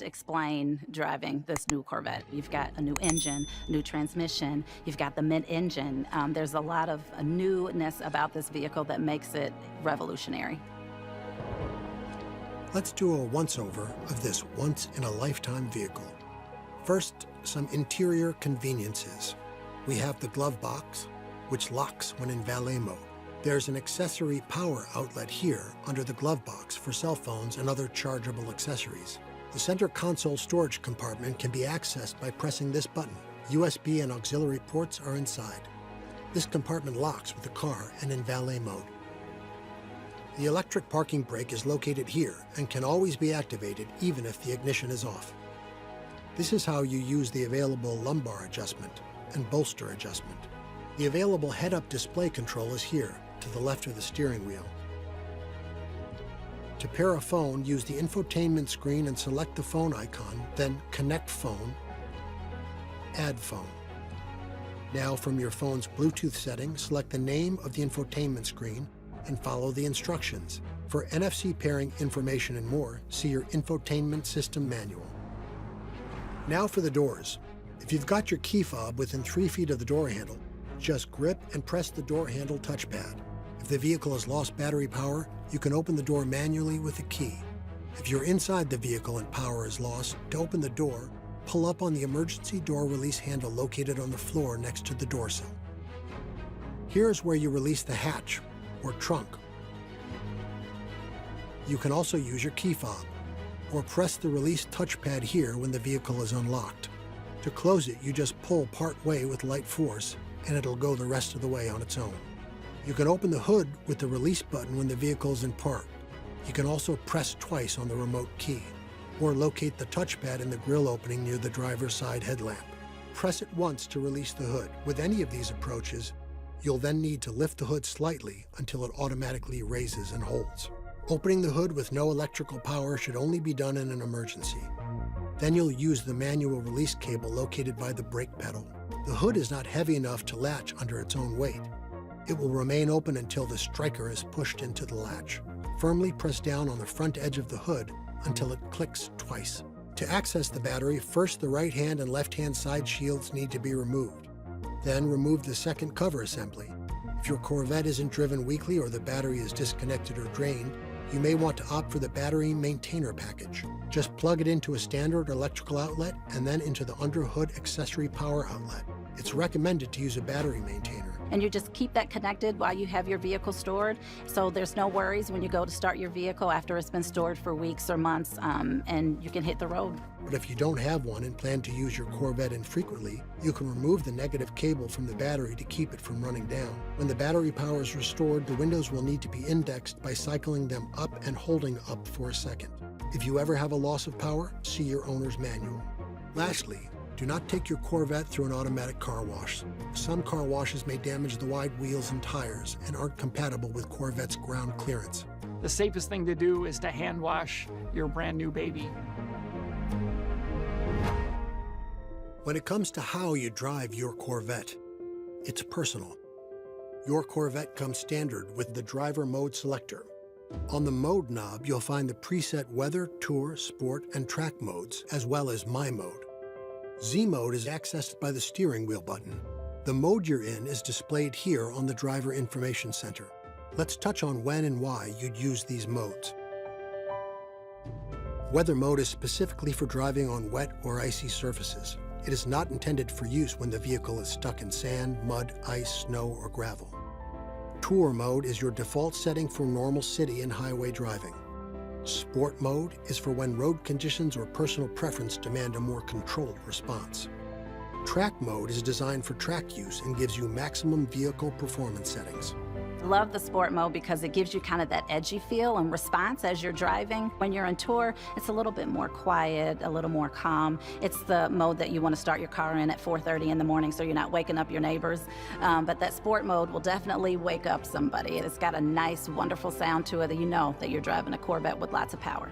explain driving this new Corvette. You've got a new engine, new transmission, you've got the mid-engine. There's a lot of newness about this vehicle that makes it revolutionary. Let's do a once-over of this once-in-a-lifetime vehicle. First, some interior conveniences. We have the glove box, which locks when in valet mode. There's an accessory power outlet here under the glove box for cell phones and other chargeable accessories. The center console storage compartment can be accessed by pressing this button. USB and auxiliary ports are inside. This compartment locks with the car and in valet mode. The electric parking brake is located here and can always be activated even if the ignition is off. This is how you use the available lumbar adjustment and bolster adjustment. The available head-up display control is here, to the left of the steering wheel. To pair a phone, use the infotainment screen and select the phone icon, then Connect Phone, Add Phone. Now from your phone's Bluetooth setting, select the name of the infotainment screen and follow the instructions. For NFC pairing information and more, see your infotainment system manual. Now for the doors. If you've got your key fob within 3 feet of the door handle, just grip and press the door handle touchpad. If the vehicle has lost battery power, you can open the door manually with a key. If you're inside the vehicle and power is lost, to open the door, pull up on the emergency door release handle located on the floor next to the door sill. Here's where you release the hatch, or trunk. You can also use your key fob, or press the release touchpad here when the vehicle is unlocked. To close it, you just pull part way with light force, and it'll go the rest of the way on its own. You can open the hood with the release button when the vehicle is in park. You can also press twice on the remote key, or locate the touchpad in the grille opening near the driver's side headlamp. Press it once to release the hood. With any of these approaches, you'll then need to lift the hood slightly until it automatically raises and holds. Opening the hood with no electrical power should only be done in an emergency. Then you'll use the manual release cable located by the brake pedal. The hood is not heavy enough to latch under its own weight. It will remain open until the striker is pushed into the latch. Firmly press down on the front edge of the hood until it clicks twice. To access the battery, first the right hand and left hand side shields need to be removed. Then remove the second cover assembly. If your Corvette isn't driven weekly or the battery is disconnected or drained, you may want to opt for the battery maintainer package. Just plug it into a standard electrical outlet and then into the underhood accessory power outlet. It's recommended to use a battery maintainer. And you just keep that connected while you have your vehicle stored, so there's no worries when you go to start your vehicle after it's been stored for weeks or months, and you can hit the road. But if you don't have one and plan to use your Corvette infrequently, you can remove the negative cable from the battery to keep it from running down. When the battery power is restored, the windows will need to be indexed by cycling them up and holding up for a second. If you ever have a loss of power, see your owner's manual. Lastly, do not take your Corvette through an automatic car wash. Some car washes may damage the wide wheels and tires and aren't compatible with Corvette's ground clearance. The safest thing to do is to hand wash your brand new baby. When it comes to how you drive your Corvette, it's personal. Your Corvette comes standard with the driver mode selector. On the mode knob, you'll find the preset weather, tour, sport, and track modes, as well as My Mode. Z mode is accessed by the steering wheel button. The mode you're in is displayed here on the Driver Information Center. Let's touch on when and why you'd use these modes. Weather mode is specifically for driving on wet or icy surfaces. It is not intended for use when the vehicle is stuck in sand, mud, ice, snow, or gravel. Tour mode is your default setting for normal city and highway driving. Sport mode is for when road conditions or personal preference demand a more controlled response. Track mode is designed for track use and gives you maximum vehicle performance settings. Love the sport mode because it gives you kind of that edgy feel and response as you're driving. When you're in tour, it's a little bit more quiet, a little more calm. It's the mode that you want to start your car in at 4:30 in the morning so you're not waking up your neighbors. But that sport mode will definitely wake up somebody. It's got a nice, wonderful sound to it that you know that you're driving a Corvette with lots of power.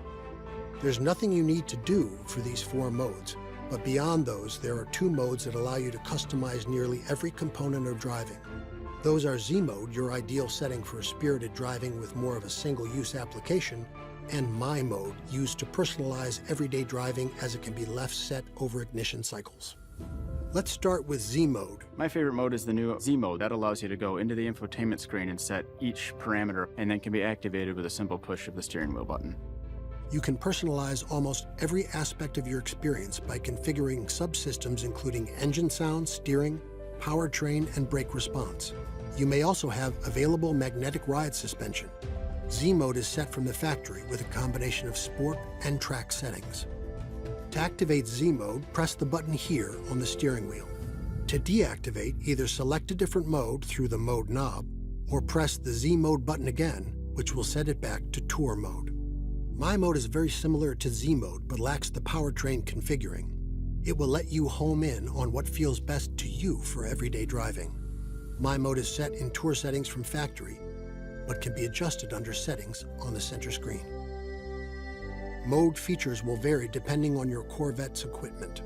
There's nothing you need to do for these 4 modes, but beyond those, there are 2 modes that allow you to customize nearly every component of driving. Those are Z mode, your ideal setting for spirited driving with more of a single-use application, and My Mode, used to personalize everyday driving as it can be left set over ignition cycles. Let's start with Z Mode. My favorite mode is the new Z mode. That allows you to go into the infotainment screen and set each parameter, and then can be activated with a simple push of the steering wheel button. You can personalize almost every aspect of your experience by configuring subsystems including engine sound, steering, powertrain, and brake response. You may also have available magnetic ride suspension. Z Mode is set from the factory with a combination of sport and track settings. To activate Z Mode, press the button here on the steering wheel. To deactivate, either select a different mode through the mode knob, or press the Z Mode button again, which will set it back to Tour mode. My Mode is very similar to Z Mode, but lacks the powertrain configuring. It will let you home in on what feels best to you for everyday driving. My Mode is set in Tour settings from factory, but can be adjusted under Settings on the center screen. Mode features will vary depending on your Corvette's equipment.